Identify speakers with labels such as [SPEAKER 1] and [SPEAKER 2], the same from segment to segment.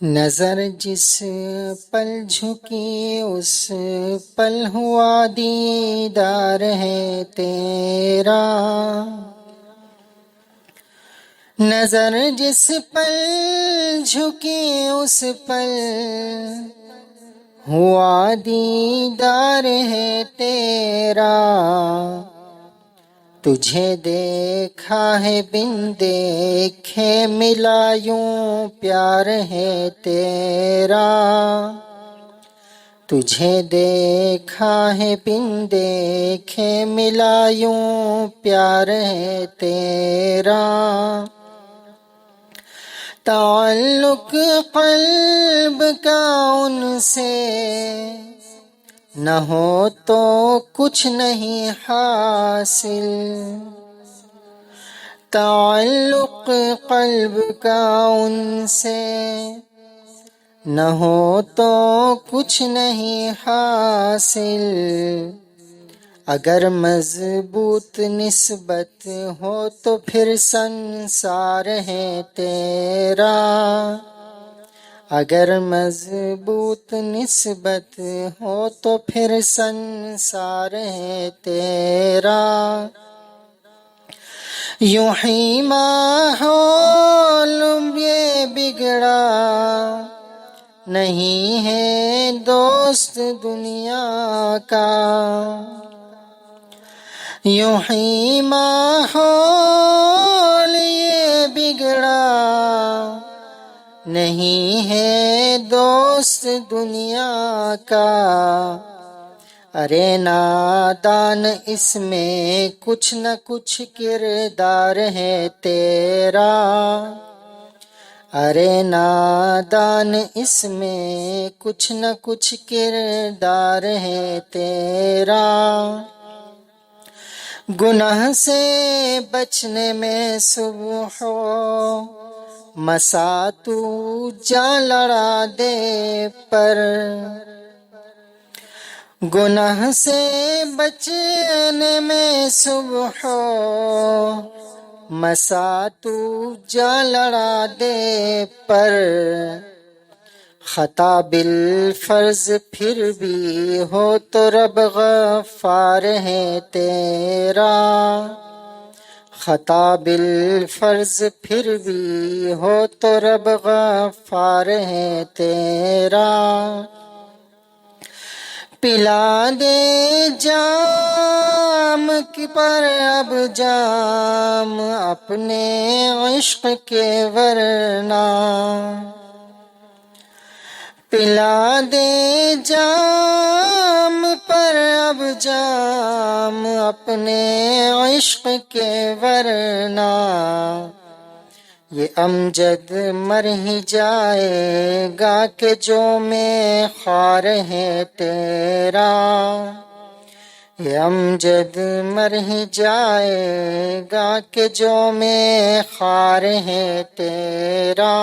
[SPEAKER 1] نظر جس پل جھکی اس پل ہوا دیدار ہے تیرا، نظر جس پل جھکی اس پل ہوا دیدار ہے تیرا، تجھے دیکھا ہے بن دیکھے ملا یوں پیار ہے تیرا، تجھے دیکھا ہے بن دیکھے ملا یوں پیار ہے تیرا، تعلق قلب کا ان سے نہ ہو تو کچھ نہیں حاصل، تعلق قلب کا ان سے نہ ہو تو کچھ نہیں حاصل، اگر مضبوط نسبت ہو تو پھر سنسار ہے تیرا، اگر مضبوط نسبت ہو تو پھر سنسار ہے تیرا، یوں ہی ماحول یہ بگڑا نہیں ہے دوست دنیا کا، یوں ہی ماحول یہ بگڑا نہیں ہے دوست دنیا کا، ارے نادان اس میں کچھ نہ کچھ کردار ہے تیرا، ارے نادان اس میں کچھ نہ کچھ کردار ہے تیرا، گناہ سے بچنے میں صبح و مساء تو جان لڑا دے پر، گناہ سے بچنے میں صبح و مساء تو جان لڑا دے پر، خطا بالفرض پھر بھی ہو تو رب غفار ہے تیرا، خطا بالفرض پھر بھی ہو تو رب غفار ہے تیرا، پلا دے جام کی پر اب جام اپنے عشق کے ورنہ، پلا دے جام پر اب جام اپنے عشق کے ورنہ، یہ امجد مر ہی جائے گا کہ جو میں خوار ہے تیرا، یہ امجد مر ہی جائے گا کہ جو میں خوار ہے تیرا،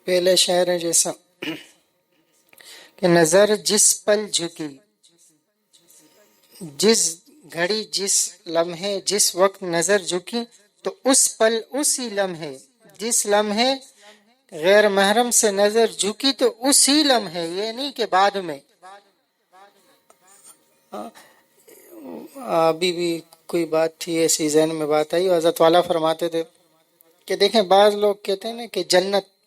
[SPEAKER 1] پہلے شعر ہے جیسا کہ نظر جس پل جھکی، جس گھڑی جس لمحے جس وقت نظر جھکی تو اس پل اسی لمحے، جس لمحے غیر محرم سے نظر جھکی تو اسی لمحے، یہ نہیں کہ بعد میں۔ ابھی بھی کوئی بات تھی ایسی ذہن میں بات آئی، حضرت والا فرماتے تھے کہ دیکھیں بعض لوگ کہتے ہیں نا کہ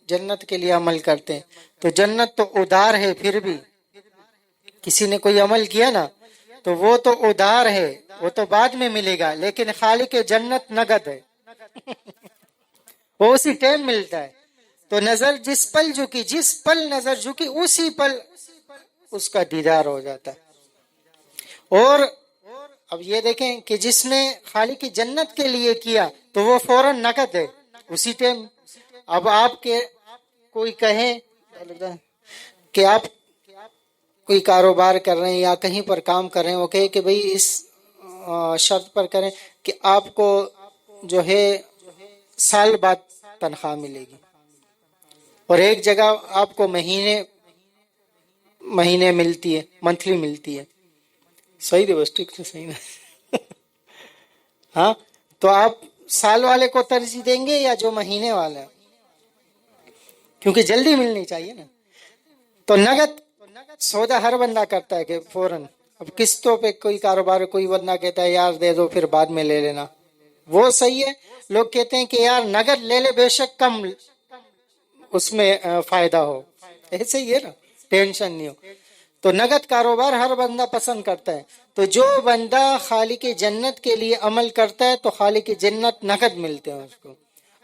[SPEAKER 1] جنت کے لیے عمل کرتے ہیں، تو جنت تو ادھار ہے، پھر بھی کسی نے کوئی عمل کیا نا تو وہ تو ادھار ہے، وہ تو بعد میں ملے گا، لیکن خالق جنت نقد ہے وہ اسی ٹائم ملتا ہے۔ تو نظر جس پل جھکی، جس پل نظر جھکی اسی پل اس کا دیدار ہو جاتا ہے۔ اور اب یہ دیکھیں کہ جس نے خالق کی جنت کے لیے کیا تو وہ فوراً نقد ہے اسی ٹائم۔ اب آپ کے کوئی کہے کہ آپ کوئی کاروبار کر رہے ہیں یا کہیں پر کام کر رہے ہیں، وہ کہے کہ بھئی اس شرط پر کریں کہ آپ کو جو ہے سال بعد تنخواہ ملے گی، اور ایک جگہ آپ کو مہینے ملتی ہے، منتھلی ملتی ہے، صحیح ہے بس ٹھیک سے صحیح نا ہاں تو آپ سال والے کو ترجیح دیں گے یا جو مہینے والا ہے؟ کیونکہ جلدی ملنی چاہیے نا. تو نگد سودا ہر بندہ کرتا ہے کہ فوراً. اب قسطوں پہ کوئی کاروبار کوئی بندہ کہتا ہے یار دے دو پھر بعد میں لے لینا، وہ صحیح ہے. لوگ کہتے ہیں کہ یار نگد لے لے بے شک کم اس میں فائدہ ہو، ایسے ہی ہے نا، ٹینشن نہیں ہو. تو نگد کاروبار ہر بندہ پسند کرتا ہے. تو جو بندہ خالق جنت کے لیے عمل کرتا ہے تو خالق جنت نقد ملتے ہیں اس کو،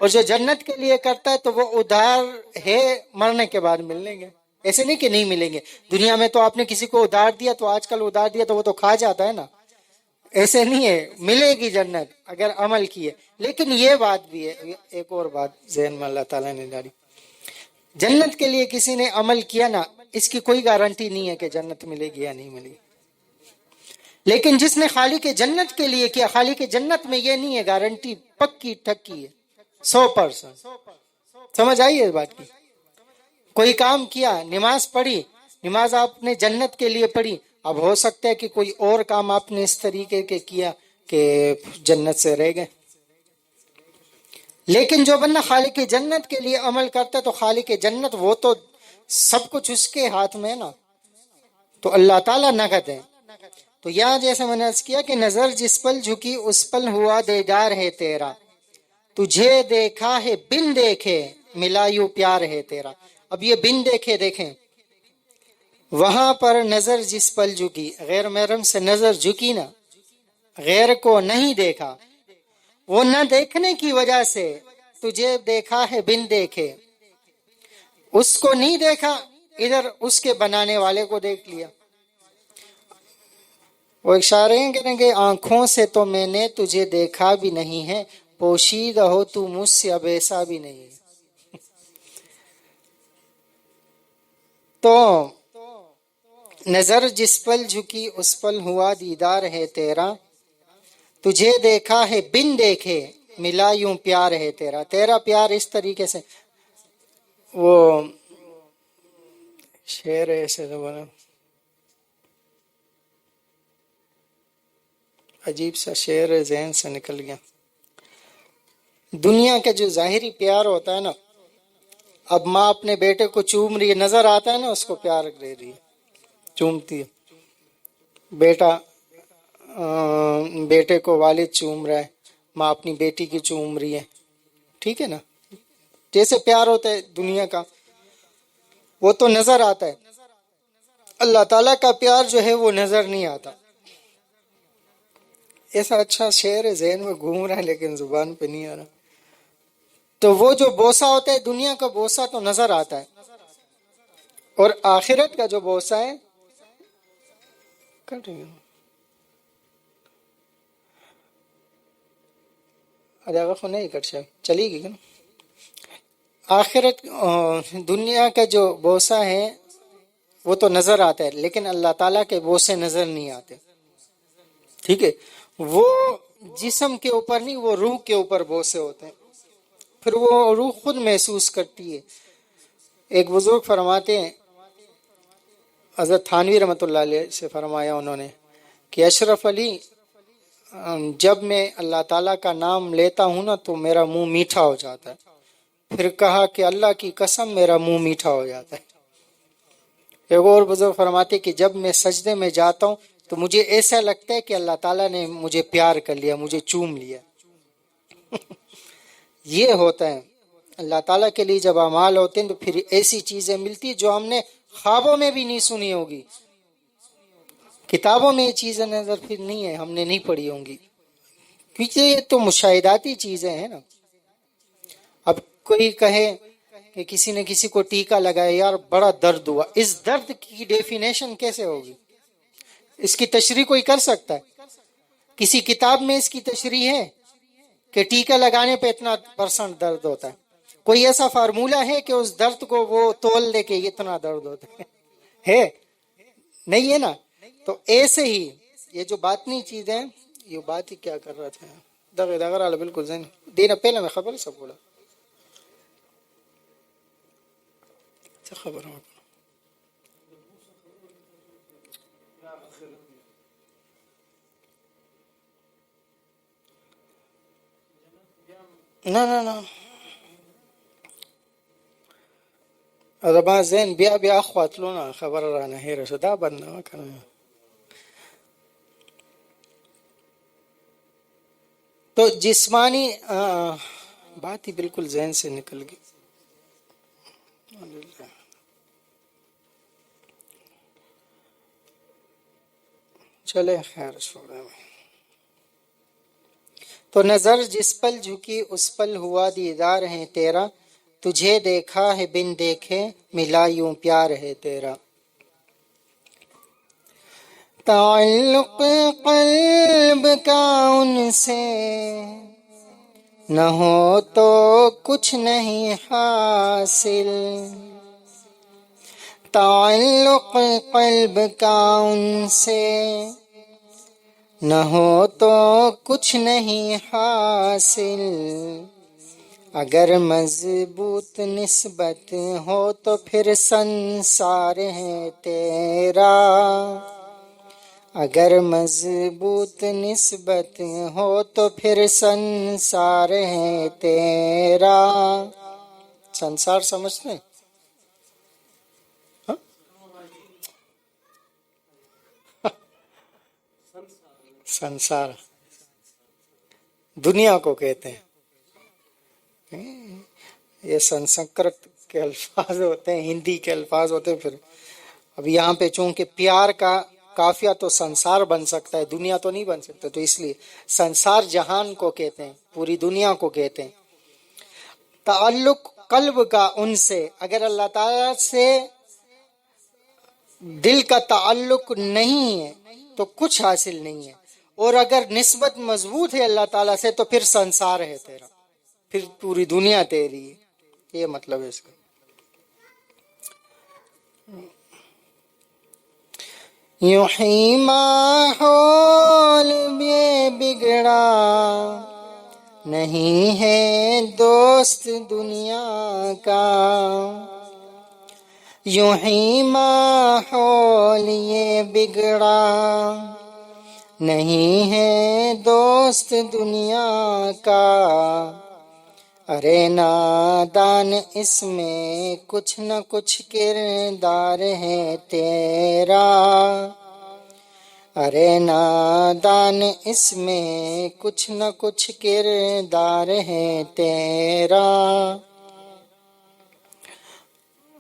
[SPEAKER 1] اور جو جنت کے لیے کرتا ہے تو وہ ادھار ہے، مرنے کے بعد ملیں گے. ایسے نہیں کہ نہیں ملیں گے. دنیا میں تو آپ نے کسی کو ادھار دیا تو آج کل ادھار دیا تو وہ تو کھا جاتا ہے نا. ایسے نہیں ہے، ملے گی جنت اگر عمل کیے. لیکن یہ بات بھی ہے، ایک اور بات ذہن میں اللہ تعالیٰ نے ڈالی. جنت کے لیے کسی نے عمل کیا نا، اس کی کوئی گارنٹی نہیں ہے کہ جنت ملے گی یا نہیں ملے گی. لیکن جس نے خالق جنت کے لیے کیا، خالق جنت میں یہ نہیں ہے گارنٹی پکی ٹکی ہے 100%. سمجھ آئی ہے بات کی؟ کوئی کام کیا، نماز پڑھی، نماز آپ نے جنت کے لیے پڑھی. اب ہو سکتا ہے کہ کوئی اور کام آپ نے اس طریقے کے کیا کہ جنت سے رہ گئے. لیکن جو بندہ خالق جنت کے لیے عمل کرتا ہے تو خالق جنت وہ تو سب کچھ اس کے ہاتھ میں ہے نا. تو اللہ تعالیٰ نقد ہے. تو یہاں جیسے میں نے عرض کیا کہ نظر جس پل جھکی اس پل ہوا دیدار ہے تیرا، تجھے دیکھا ہے بن دیکھے ملا یوں پیار ہے تیرا. اب یہ بن دیکھے دیکھیں، وہاں پر نظر جس پل جھکی، غیر محرم سے نظر جھکی نا، غیر کو نہیں دیکھا، وہ نہ دیکھنے کی وجہ سے تجھے دیکھا ہے بن دیکھے. اس کو نہیں دیکھا، ادھر اس کے بنانے والے کو دیکھ لیا. وہ اشارے ہیں کہنے کہ آنکھوں سے تو میں نے تجھے دیکھا بھی نہیں ہے، پوشیدہ ہو تو مجھ سے اب ایسا بھی نہیں ہے. تو نظر جس پل جھکی اس پل ہوا دیدار ہے تیرا، تجھے دیکھا ہے بن دیکھے ملا یوں پیار ہے تیرا. تیرا پیار اس طریقے سے، وہ شعر ایسے تو بنا عجیب سا شعر ذہن سے نکل گیا. دنیا کا جو ظاہری پیار ہوتا ہے نا، اب ماں اپنے بیٹے کو چوم رہی ہے، نظر آتا ہے نا اس کو پیار دے رہی ہے، چومتی ہے. بیٹا بیٹے کو والد چوم رہا ہے، ماں اپنی بیٹی کی چوم رہی ہے، ٹھیک ہے نا. جیسے پیار ہوتا ہے دنیا کا وہ تو نظر آتا ہے. اللہ تعالیٰ کا پیار جو ہے وہ نظر نہیں آتا. ایسا اچھا شعر ہے ذہن میں گھوم رہا ہے لیکن زبان پہ نہیں آ رہا. تو وہ جو بوسہ ہوتا ہے دنیا کا بوسہ تو نظر آتا ہے، اور آخرت کا جو بوسہ ہے نہیں کٹ جائے چلی گئی نا. آخرت دنیا کا جو بوسہ ہے وہ تو نظر آتا ہے، لیکن اللہ تعالیٰ کے بوسے نظر نہیں آتے. ٹھیک ہے، وہ جسم کے اوپر نہیں، وہ روح کے اوپر بوسے ہوتے ہیں، پھر وہ روح خود محسوس کرتی ہے. ایک بزرگ فرماتے ہیں، حضرت تھانوی رحمۃ اللہ علیہ سے فرمایا انہوں نے کہ اشرف علی، جب میں اللہ تعالیٰ کا نام لیتا ہوں نا تو میرا منہ میٹھا ہو جاتا ہے. پھر کہا کہ اللہ کی قسم میرا منہ میٹھا ہو جاتا ہے. ایک اور بزرگ فرماتے کہ جب میں سجدے میں جاتا ہوں تو مجھے ایسا لگتا ہے کہ اللہ تعالیٰ نے مجھے پیار کر لیا، مجھے چوم لیا. یہ ہوتا ہے اللہ تعالیٰ کے لیے جب اعمال ہوتے ہیں تو پھر ایسی چیزیں ملتی جو ہم نے خوابوں میں بھی نہیں سنی ہوگی. کتابوں میں یہ چیزیں نظر پھر نہیں ہے، ہم نے نہیں پڑھی ہوں گی، کیونکہ یہ تو مشاہداتی چیزیں ہیں نا. اب کوئی کہے کہ کسی نے کسی کو ٹیکا لگایا، یار بڑا درد ہوا، اس درد کی ڈیفینیشن کیسے ہوگی؟ اس کی تشریح کوئی کر سکتا ہے؟ کسی کتاب میں اس کی تشریح ہے کہ ٹیکا لگانے پہ اتنا پرسنٹ درد ہوتا ہے؟ کوئی ایسا فارمولہ ہے کہ اس درد کو وہ تول دے کہ اتنا درد ہوتا ہے؟ نہیں ہے نا. تو ایسے ہی یہ جو باطنی چیزیں، یہ بات ہی کیا کر رہا تھا دغه دغه علی بالکل ذہن دینا پہلے میں خبر سب بولا خبر نه زما ذهن بیا اخواتلونه خبره رانه هېره شوه، دا بنده وکنه. تو جسمانی بات ہی بالکل ذہن سے نکل گئی. چلے خیر چھوڑے. تو نظر جس پل جھکی اس پل ہوا دیدار ہے تیرا، تجھے دیکھا ہے بن دیکھے ملا یوں پیار ہے تیرا. تعلق قلب کا ان سے نہ ہو تو کچھ نہیں حاصل. تعلق قلب کا ان سے نہ ہو تو کچھ نہیں حاصل. اگر مضبوط نسبت ہو تو پھر سنسار ہے تیرا. اگر مضبوط نسبت ہو تو پھر سنسار ہے تیرا. سنسار سمجھتے ہیں؟ سنسار دنیا کو کہتے ہیں. یہ سنسکرت کے الفاظ ہوتے ہیں، ہندی کے الفاظ ہوتے ہیں. پھر اب یہاں پہ چونکہ پیار کا قافیہ تو سنسار بن سکتا ہے، دنیا تو نہیں بن سکتا، تو اس لیے سنسار جہان کو کہتے ہیں، پوری دنیا کو کہتے ہیں. تعلق قلب کا ان سے، اگر اللہ تعالیٰ سے دل کا تعلق نہیں ہے تو کچھ حاصل نہیں ہے، اور اگر نسبت مضبوط ہے اللہ تعالیٰ سے تو پھر سنسار ہے تیرا، پھر پوری دنیا تیری ہے. یہ مطلب ہے اس کا. یوں ہی ماحول یہ بگڑا نہیں ہے دوست دنیا کا. یوں ہی ماحول یہ بگڑا نہیں ہے دوست دنیا کا. ارے نادان اس میں کچھ نہ کچھ کردار ہے تیرا. ارے نادان اس میں کچھ نہ کچھ کردار ہے تیرا.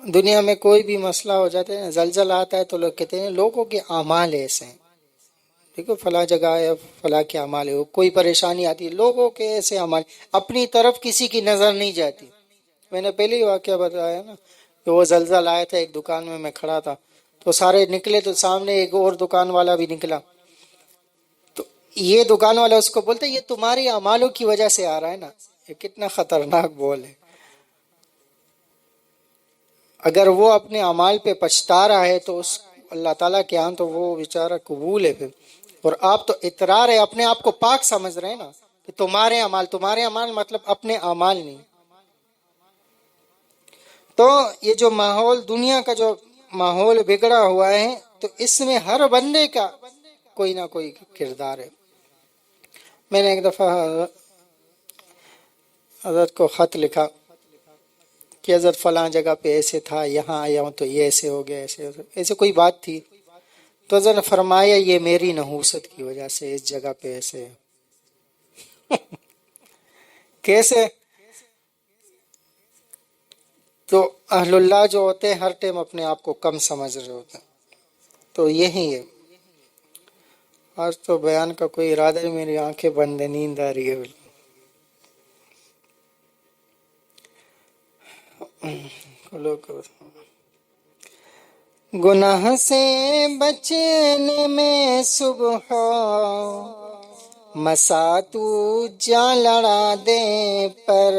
[SPEAKER 1] دنیا میں کوئی بھی مسئلہ ہو جاتا ہے، زلزلہ آتا ہے تو لوگ کہتے ہیں لوگوں کے اعمال ایسے ہیں. دیکھو فلاں جگہ ہے، فلاں کے اعمال ہے. کوئی پریشانی آتی ہے، لوگوں کے ایسے اعمال، اپنی طرف کسی کی نظر نہیں جاتی. میں نے پہلے ہی واقعہ بتایا نا کہ وہ زلزلہ آیا تھا، ایک دکان میں کھڑا تھا تو سارے نکلے تو سامنے ایک اور دکان والا بھی نکلا. تو یہ دکان والا اس کو بولتا یہ تمہاری اعمالوں کی وجہ سے آ رہا ہے نا. یہ کتنا خطرناک بول ہے. اگر وہ اپنے اعمال پہ پچھتا رہا ہے تو اس اللہ تعالیٰ کے ہاں تو وہ بیچارہ قبول ہے. پھر اور آپ تو اطرار ہے، اپنے آپ کو پاک سمجھ رہے ہیں نا کہ تمہارے اعمال مطلب اپنے اعمال نہیں. تو یہ جو ماحول، دنیا کا جو ماحول بگڑا ہوا ہے، تو اس میں ہر بندے کا کوئی نہ کوئی کردار ہے. میں نے ایک دفعہ حضرت کو خط لکھا کہ حضرت فلاں جگہ پہ ایسے تھا، یہاں آیا ہوں تو یہ ایسے ہو گیا، ایسے کوئی بات تھی. تو حضرت نے فرمایا یہ میری نحوست کی وجہ سے اس جگہ پہ ایسے کیسے. تو اہل اللہ جو ہوتے ہیں ہر ٹائم اپنے آپ کو کم سمجھ رہے ہوتے ہیں. تو یہی ہے. آج تو بیان کا کوئی ارادہ نہیں، میری آنکھیں بند ہیں، نیند آ رہی ہے بالکل. گناہ سے بچنے میں صبح مسا تو جان لڑا دے، پر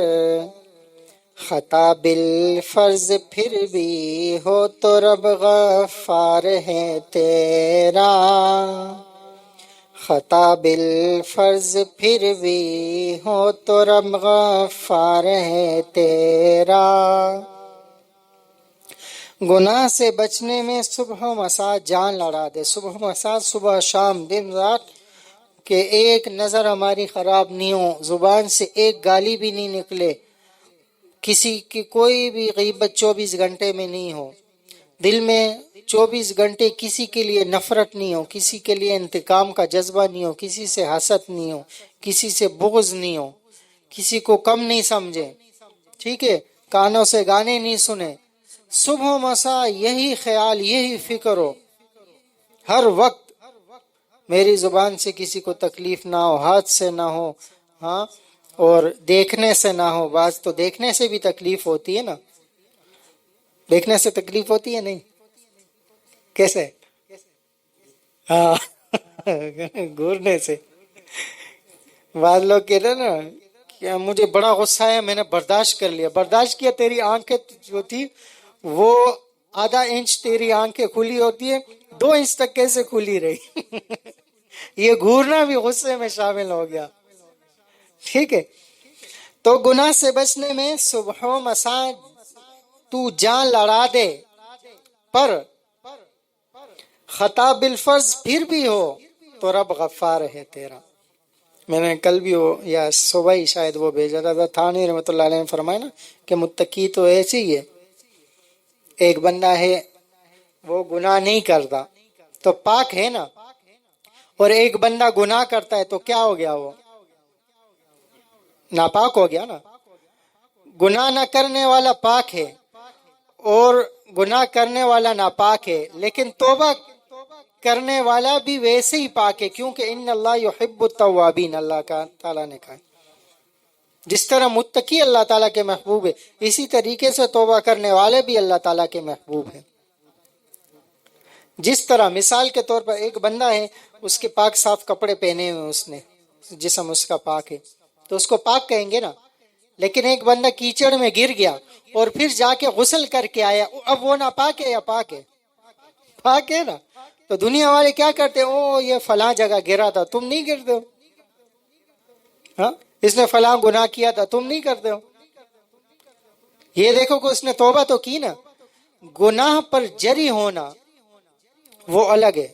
[SPEAKER 1] خطا بالفرض پھر بھی ہو تو رب غفار ہے تیرا. خطا بالفرض پھر بھی ہو تو رب غفار ہے تیرا. گناہ سے بچنے میں صبح و مساء جان لڑا دے. صبح و مساء، صبح شام دن رات کہ ایک نظر ہماری خراب نہیں ہو، زبان سے ایک گالی بھی نہیں نکلے، کسی کی کوئی بھی غیبت 24 گھنٹے میں نہیں ہو، دل میں 24 گھنٹے کسی کے لیے نفرت نہیں ہو، کسی کے لیے انتقام کا جذبہ نہیں ہو، کسی سے حسد نہیں ہو، کسی سے بغض نہیں ہو، کسی کو کم نہیں سمجھے، ٹھیک ہے، کانوں سے گانے نہیں سنے، صبح و مساء یہی خیال یہی فکر ہو ہر وقت، میری زبان سے کسی کو تکلیف نہ ہو، ہاتھ سے نہ ہو، ہاں، اور دیکھنے سے نہ ہو، بعض تو دیکھنے سے بھی تکلیف ہوتی ہے نا، دیکھنے سے تکلیف ہوتی ہے نہیں؟ کیسے؟ ہاں گورنے سے، بعض لوگ کہتے ہیں نا کہ مجھے بڑا غصہ ہے، میں نے برداشت کر لیا، برداشت کیا، تیری آنکھیں جو تھی وہ ½ انچ تیری آنکھیں کھلی ہوتی ہے، 2 انچ تک کیسے کھلی رہی یہ گھورنا بھی غصے میں شامل ہو گیا، ٹھیک ہے۔ تو گناہ سے بچنے میں صبح و مساء تو جان لڑا دے، پر خطا بالفرض پھر بھی ہو تو رب غفار ہے تیرا۔ میں نے کل بھی وہ یا صبح ہی شاید وہ بھیجا تھا، تھانوی رحمۃ اللہ علیہ نے فرمایا نا کہ متقی تو ایسے ہی ہے، ایک بندہ ہے وہ گناہ نہیں کرتا تو پاک ہے نا، اور ایک بندہ گناہ کرتا ہے تو کیا ہو گیا، وہ ناپاک ہو گیا نا۔ گناہ نہ کرنے والا پاک ہے اور گناہ کرنے والا ناپاک ہے، لیکن توبہ کرنے والا بھی ویسے ہی پاک ہے، کیونکہ ان اللہ یحب التوابین، اللہ کا تعالیٰ نے کہا جس طرح متقی اللہ تعالیٰ کے محبوب ہے، اسی طریقے سے توبہ کرنے والے بھی اللہ تعالیٰ کے محبوب ہیں۔ جس طرح مثال کے طور پر ایک بندہ ہے، اس کے پاک صاف کپڑے پہنے ہوئے، اس نے جسم اس کا پاک ہے تو اس کو پاک کہیں گے نا، لیکن ایک بندہ کیچڑ میں گر گیا اور پھر جا کے غسل کر کے آیا، اب وہ ناپاک ہے یا پاک ہے؟ پاک ہے نا۔ تو دنیا والے کیا کرتے ہیں، او یہ فلاں جگہ گرا تھا، تم نہیں گرتے ہو، ہاں اس نے فلاں گناہ کیا تھا، تم نہیں کرتے ہو۔ یہ دیکھو کہ اس نے توبہ تو کی نا، گناہ پر جری ہونا وہ الگ ہے،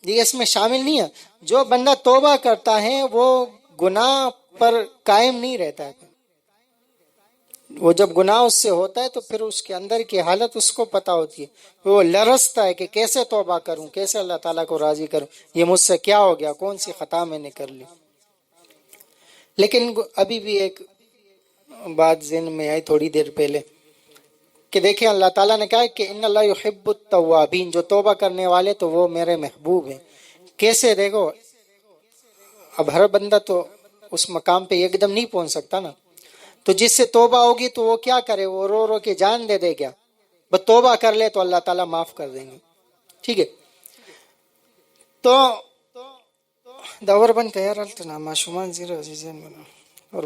[SPEAKER 1] یہ اس میں شامل نہیں ہے۔ جو بندہ توبہ کرتا ہے وہ گناہ پر قائم نہیں رہتا ہے، وہ جب گناہ اس سے ہوتا ہے تو پھر اس کے اندر کی حالت اس کو پتا ہوتی ہے، وہ لرزتا ہے کہ کیسے توبہ کروں، کیسے اللہ تعالیٰ کو راضی کروں، یہ مجھ سے کیا ہو گیا، کون سی خطا میں نے کر لی۔ لیکن ابھی بھی ایک بات ذہن میں آئی تھوڑی دیر پہلے کہ دیکھیں اللہ تعالیٰ نے کہا کہ ان اللہ یحب التوابین، جو توبہ کرنے والے تو وہ میرے محبوب ہیں۔ کیسے؟ دیکھو اب ہر بندہ تو اس مقام پہ ایک دم نہیں پہنچ سکتا نا، تو جس سے توبہ ہوگی تو وہ کیا کرے، وہ رو رو کے جان دے دے کیا، بس توبہ کر لے تو اللہ تعالیٰ معاف کر دیں گے، ٹھیک ہے۔ تو دور بن کا یار التنا معشومان زیرو عزیزین بنا اور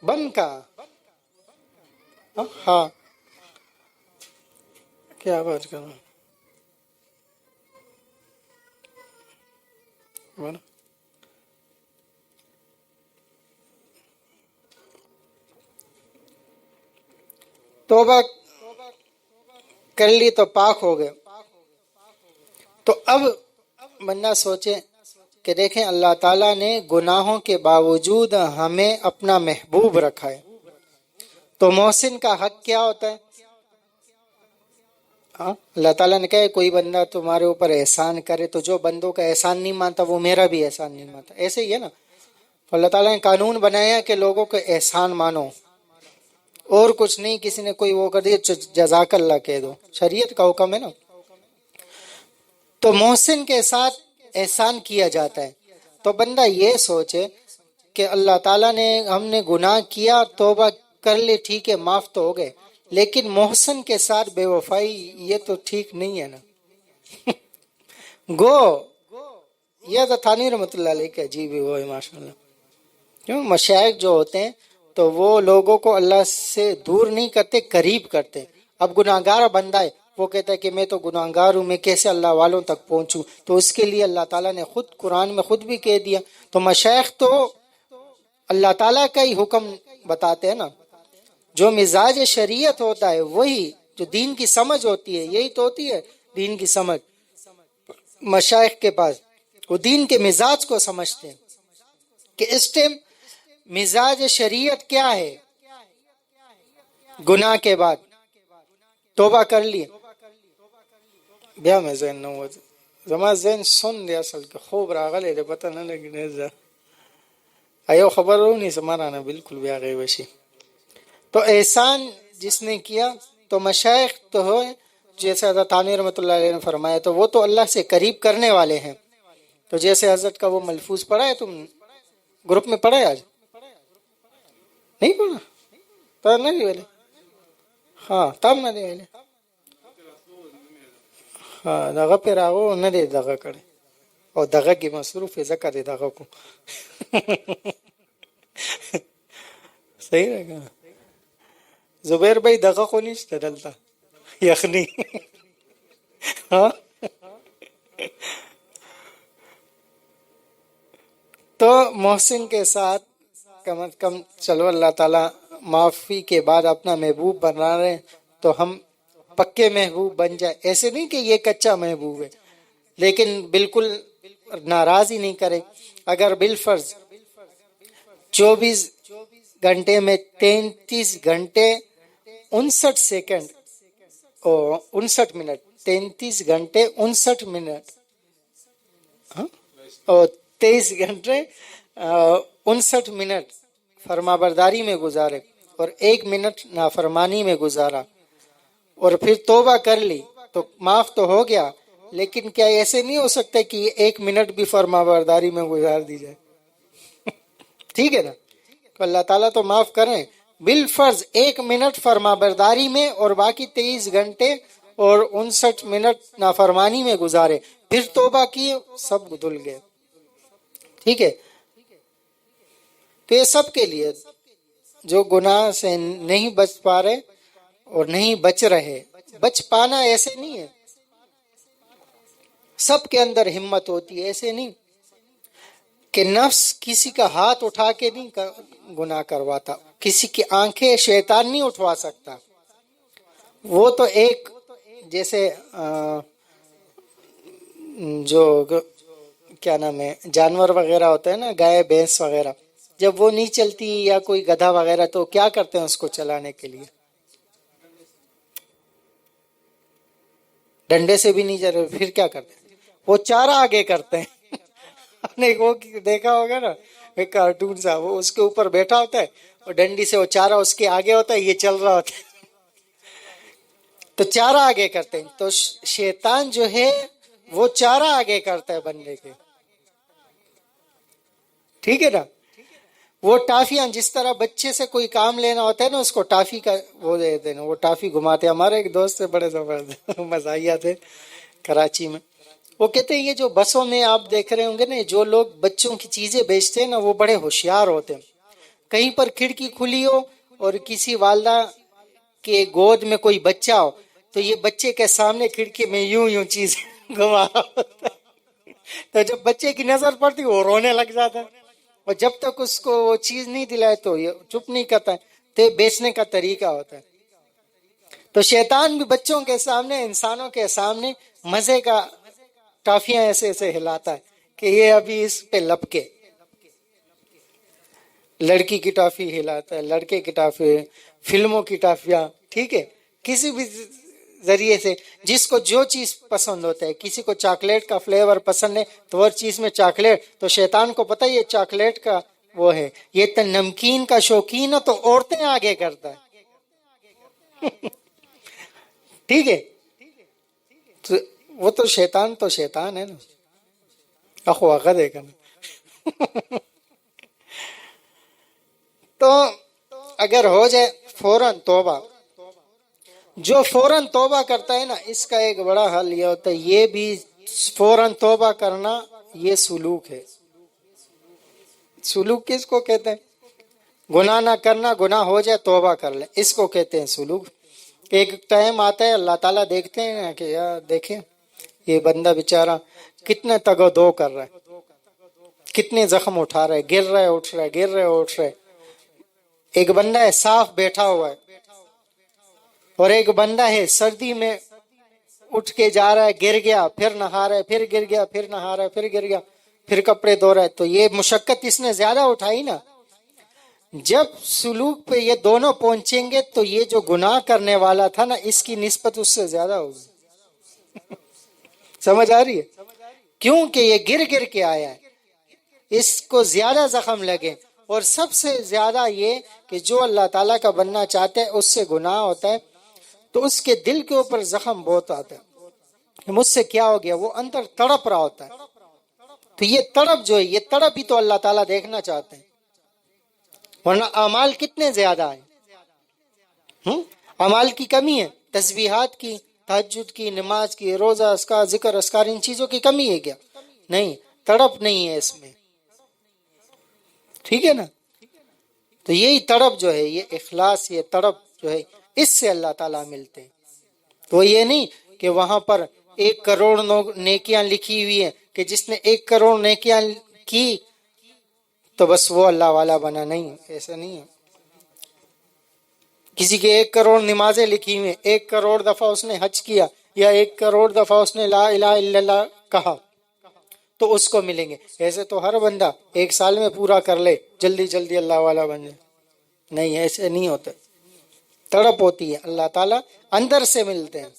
[SPEAKER 1] بن کا ہاں کیا بات کرنا بنا، توبہ کر لی تو پاک ہو گئے۔ تو اب بندہ سوچے کہ دیکھیں اللہ تعالیٰ نے گناہوں کے باوجود ہمیں اپنا محبوب رکھا ہے، تو محسن کا حق کیا ہوتا ہے؟ ہاں اللہ تعالیٰ نے کہا کوئی بندہ تمہارے اوپر احسان کرے تو جو بندوں کا احسان نہیں مانتا وہ میرا بھی احسان نہیں مانتا، ایسے ہی ہے نا۔ تو اللہ تعالیٰ نے قانون بنایا کہ لوگوں کو احسان مانو اور کچھ نہیں، کسی نے کوئی وہ کر دیا جزاک اللہ کہہ دو، شریعت کا حکم ہے نا۔ تو محسن کے ساتھ احسان کیا جاتا ہے، تو بندہ یہ سوچے کہ اللہ تعالیٰ نے ہم نے گناہ کیا، توبہ کر لے، ٹھیک ہے معاف تو ہو گئے، لیکن محسن کے ساتھ بے وفائی یہ تو ٹھیک نہیں ہے نا گو یہ تو تھانوی رحمۃ اللہ علیہ کا عجیب وہ ہے ماشاء اللہ۔ کیوں مشائخ جو ہوتے ہیں تو وہ لوگوں کو اللہ سے دور نہیں کرتے، قریب کرتے۔ اب گناہگار بندہ ہے، وہ کہتا ہے کہ میں تو گناہگار ہوں، میں کیسے اللہ والوں تک پہنچوں، تو اس کے لیے اللہ تعالیٰ نے خود قرآن میں خود بھی کہہ دیا۔ تو مشائخ تو اللہ تعالیٰ کا ہی حکم بتاتے ہیں نا، جو مزاج شریعت ہوتا ہے وہی، جو دین کی سمجھ ہوتی ہے یہی تو ہوتی ہے دین کی سمجھ۔ مشائخ کے پاس، وہ دین کے مزاج کو سمجھتے ہیں کہ اس ٹائم مزاج شریعت کیا ہے. گناہ کے بعد توبہ کر لیے بیا میں ذہن نہ ہوا زما ذہن سن دے اصل کے خوب راغلے دے پتہ نہ لگی نه ایو خبرو نہیں سمانا بالکل بیا گئے وشی. تو احسان جس نے کیا تو مشائخ تو ہو، جیسے حضرت تھانوی رحمۃ اللہ علیہ نے فرمایا، تو وہ تو اللہ سے قریب کرنے والے ہیں. تو جیسے حضرت کا وہ ملفوظ پڑھا ہے، تم گروپ میں پڑھا ہے آج نہیں پڑھا تو نہیں والے ہاں تب نہ دے والے ہاں دغه پہ راغو نه دی دغه کړي او دغه کې مصروف ځکه دی دغه کو صحیح راګه زبیر بھائی دغه خو نشته دلته یخنی ہاں تو محسن کے ساتھ کم از کم چلو اللہ تعالیٰ معافی کے بعد اپنا محبوب بنا رہے ہیں تو ہم پکے محبوب بن جائے. ایسے نہیں کہ یہ کچا محبوب ہے، لیکن بالکل ناراض ہی نہیں کرے. اگر بالفرض 24 گھنٹے میں 33 گھنٹے 59 سیکنڈ اور 59 منٹ 33 گھنٹے 59 منٹ اور 23 گھنٹے 59 منٹ فرما برداری میں گزارے اور 1 منٹ نافرمانی میں گزارا اور پھر توبہ کر لی تو معاف تو ہو گیا. لیکن کیا ایسے نہیں ہو سکتا کہ 1 منٹ بھی فرما برداری میں گزار دی جائے؟ ٹھیک ہے نا. تو اللہ تعالیٰ تو معاف کریں. بالفرض 1 منٹ فرما برداری میں اور باقی 23 گھنٹے اور 59 منٹ نافرمانی میں گزارے، پھر توبہ کی، سب دھل گئے. ٹھیک ہے. تو یہ سب کے لیے جو گناہ سے نہیں بچ پا رہے اور نہیں بچ رہے. بچ پانا ایسے نہیں ہے، سب کے اندر ہمت ہوتی ہے. ایسے نہیں کہ نفس کسی کا ہاتھ اٹھا کے نہیں گناہ کرواتا، کسی کی آنکھیں شیطان نہیں اٹھوا سکتا. وہ تو ایک جیسے جو کیا نام ہے جانور وغیرہ ہوتا ہے نا، گائے بھینس وغیرہ، جب وہ نہیں چلتی یا کوئی گدھا وغیرہ تو کیا کرتے ہیں اس کو چلانے کے لیے؟ ڈنڈے سے بھی نہیں چل رہے، پھر کیا کرتے ہیں؟ وہ چارہ آگے کرتے ہیں. آپ نے وہ دیکھا ہوگا نا ایک کارٹون سا، وہ اس کے اوپر بیٹھا ہوتا ہے اور ڈنڈی سے وہ چارہ اس کے آگے ہوتا ہے، یہ چل رہا ہوتا ہے تو چارہ آگے کرتے ہیں. تو شیطان جو ہے وہ چارہ آگے کرتا ہے بندے کے. ٹھیک ہے نا. وہ ٹافیاں جس طرح بچے سے کوئی کام لینا ہوتا ہے نا، اس کو ٹافی کا وہ دیتے ہیں، وہ ٹافی گھماتے. ہمارے ایک دوست سے بڑے زبردست مزاحیہ تھے کراچی میں. وہ کہتے ہیں یہ جو بسوں میں آپ دیکھ رہے ہوں گے نا، جو لوگ بچوں کی چیزیں بیچتے ہیں نا، وہ بڑے ہوشیار ہوتے ہیں. کہیں پر کھڑکی کھلی ہو اور کسی والدہ کے گود میں کوئی بچہ ہو تو یہ بچے کے سامنے کھڑکی میں یوں یوں چیز گھما رہا ہوتا ہے. تو جب بچے کی نظر پڑتی وہ رونے لگ جاتا ہے، اور جب تک اس کو وہ چیز نہیں دلائے تو یہ چپ نہیں کرتا ہے. تو بیچنے کا طریقہ ہوتا ہے. تو شیطان بھی بچوں کے سامنے، انسانوں کے سامنے مزے کا ٹافیاں ایسے ایسے ہلاتا ہے کہ یہ ابھی اس پہ لپکے. لڑکی کی ٹافی ہلاتا ہے، لڑکے کی ٹافی، فلموں کی ٹافیاں. ٹھیک ہے. کسی بھی ذریعے سے جس کو جو چیز پسند ہوتا ہے. کسی کو چاکلیٹ کا فلیور پسند ہے تو ہر چیز میں چاکلیٹ. تو شیطان کو پتہ یہ چاکلیٹ کا وہ ہے، یہ تو نمکین کا شوقین ہے تو عورتیں آگے کرتا ہے. ٹھیک ہے. تو وہ تو شیطان ہے نا. اخو آگا دے گا نا. تو اگر ہو جائے فوراً توبہ، جو فوراً توبہ کرتا ہے نا، اس کا ایک بڑا حل یہ ہوتا ہے، یہ بھی فوراً توبہ کرنا یہ سلوک ہے. سلوک کس کو کہتے ہیں؟ گناہ نہ کرنا، گناہ ہو جائے توبہ کر لیں، اس کو کہتے ہیں سلوک. ایک ٹائم آتا ہے اللہ تعالیٰ دیکھتے ہیں کہ یار دیکھیں یہ بندہ بیچارہ کتنے تگ و دو کر رہا ہے، کتنے زخم اٹھا رہا ہے، گر رہا ہے اٹھ رہا ہے، گر رہا ہے اٹھ رہا ہے. ایک بندہ ہے صاف بیٹھا ہوا ہے، اور ایک بندہ ہے سردی میں اٹھ کے جا رہا ہے گر گیا، پھر نہا رہا ہے پھر گر گیا، پھر نہا رہا ہے پھر گر گیا، پھر کپڑے دھو رہا ہے، تو یہ مشقت اس نے زیادہ اٹھائی نا۔ جب سلوک پہ یہ دونوں پہنچیں گے تو یہ جو گناہ کرنے والا تھا نا، اس کی نسبت اس سے زیادہ ہوگی۔ سمجھ آ رہی ہے؟ کیونکہ یہ گر گر کے آیا ہے، اس کو زیادہ زخم لگے۔ اور سب سے زیادہ یہ کہ جو اللہ تعالیٰ کا بننا چاہتا ہے اس سے گناہ ہوتا ہے تو اس کے دل کے اوپر زخم بہت آتا ہے کہ مجھ سے کیا ہو گیا، وہ اندر تڑپ رہا ہوتا ہے۔ تو یہ تڑپ جو ہے، یہ تڑپ ہی تو اللہ تعالیٰ دیکھنا چاہتے ہیں، ورنہ اعمال کتنے زیادہ ہیں۔ اعمال کی کمی ہے، تسبیحات کی، تہجد کی، نماز کی، روزہ، اذکار، ذکر اذکار، ان چیزوں کی کمی ہے کیا؟ نہیں، تڑپ نہیں ہے اس میں، ٹھیک ہے نا؟ تو یہی تڑپ جو ہے، یہ اخلاص، یہ تڑپ جو ہے، اس سے اللہ تعالیٰ ملتے ہیں۔ تو یہ نہیں کہ وہاں پر 1 کروڑ نیکیاں لکھی ہوئی ہیں کہ جس نے 1 کروڑ نیکیاں کی تو بس وہ اللہ والا بنا، نہیں، ایسا نہیں ہے۔ کسی کے 1 کروڑ نمازیں لکھی ہوئی ہیں، 1 کروڑ دفعہ اس نے حج کیا، یا 1 کروڑ دفعہ اس نے لا الہ الا اللہ کہا تو اس کو ملیں گے۔ ایسے تو ہر بندہ 1 سال میں پورا کر لے، جلدی جلدی اللہ والا بن جائے، نہیں، ایسے نہیں ہوتا۔ تڑپ ہوتی ہے، اللہ تعالیٰ اندر سے ملتے ہیں۔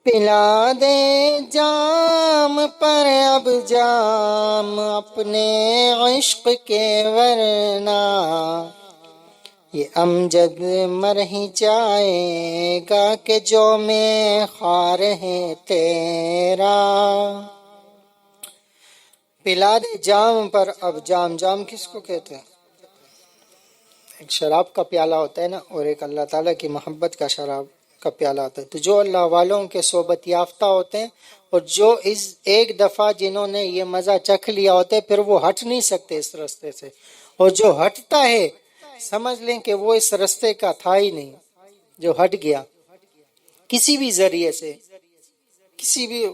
[SPEAKER 1] پلا دے جام پر اب جام اپنے عشق کے، ورنہ یہ امجد مر ہی جائے گا کہ جو میں خار ہے تیرا۔ پلا دے جام پر اب جام، جام کس کو کہتے ہیں؟ ایک شراب کا پیالہ ہوتا ہے نا، اور ایک اللہ تعالیٰ کی محبت کا شراب کا پیالہ ہوتا ہے۔ تو جو اللہ والوں کے صحبت یافتہ ہوتے ہیں، اور جو اس ایک دفعہ جنہوں نے یہ مزہ چکھ لیا ہوتا ہے، پھر وہ ہٹ نہیں سکتے اس رستے سے، اور جو ہٹتا ہے سمجھ لیں کہ وہ اس رستے کا تھا ہی نہیں، جو ہٹ گیا کسی بھی ذریعے سے، کسی بھی،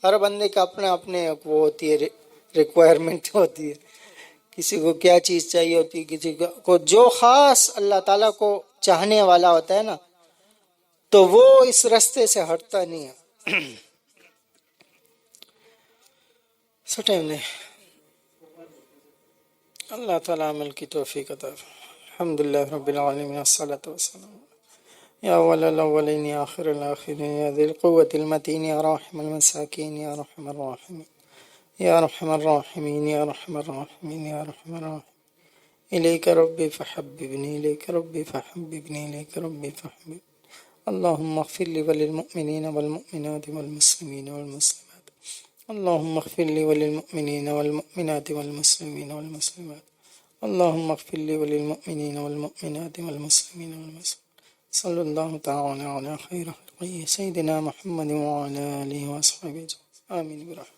[SPEAKER 1] ہر بندے کا اپنا اپنے وہ ہوتی ہے، ریکوائرمنٹ ہوتی ہے، کسی کو کیا چیز چاہیے ہوتی ہے، کسی کو جو خاص اللہ تعالیٰ کو چاہنے والا ہوتا ہے نا، تو وہ اس رستے سے ہٹتا نہیں ہے۔ سو ٹائم نہیں، اللہ تعالیٰ عمل کی توفیق عطا فرمائے۔ الحمدللہ رب العالمین، والصلاة والسلام یا اول الاولین یا آخر الاخرین یا ذی القوة المتین یا راحم المساکین یا رحم الراحمین یا رحم الراحمین یا رحم الراحمین یا رحم الراحمین الیک ربی فحببنی، الیک ربی فحببنی، الیک ربی فحببنی۔ اللهم اغفر لي وللمؤمنين والمؤمنات والمسلمين والمسلمات، اللهم اغفر لي وللمؤمنين والمؤمنات والمسلمين والمسلمات، اللهم اغفر لي وللمؤمنين والمؤمنات والمسلمين والمسلمات۔ صلى الله تعالى على خير خلقه سيدنا محمد وعلى آله وأصحابه أجمعين، آمين برحمته۔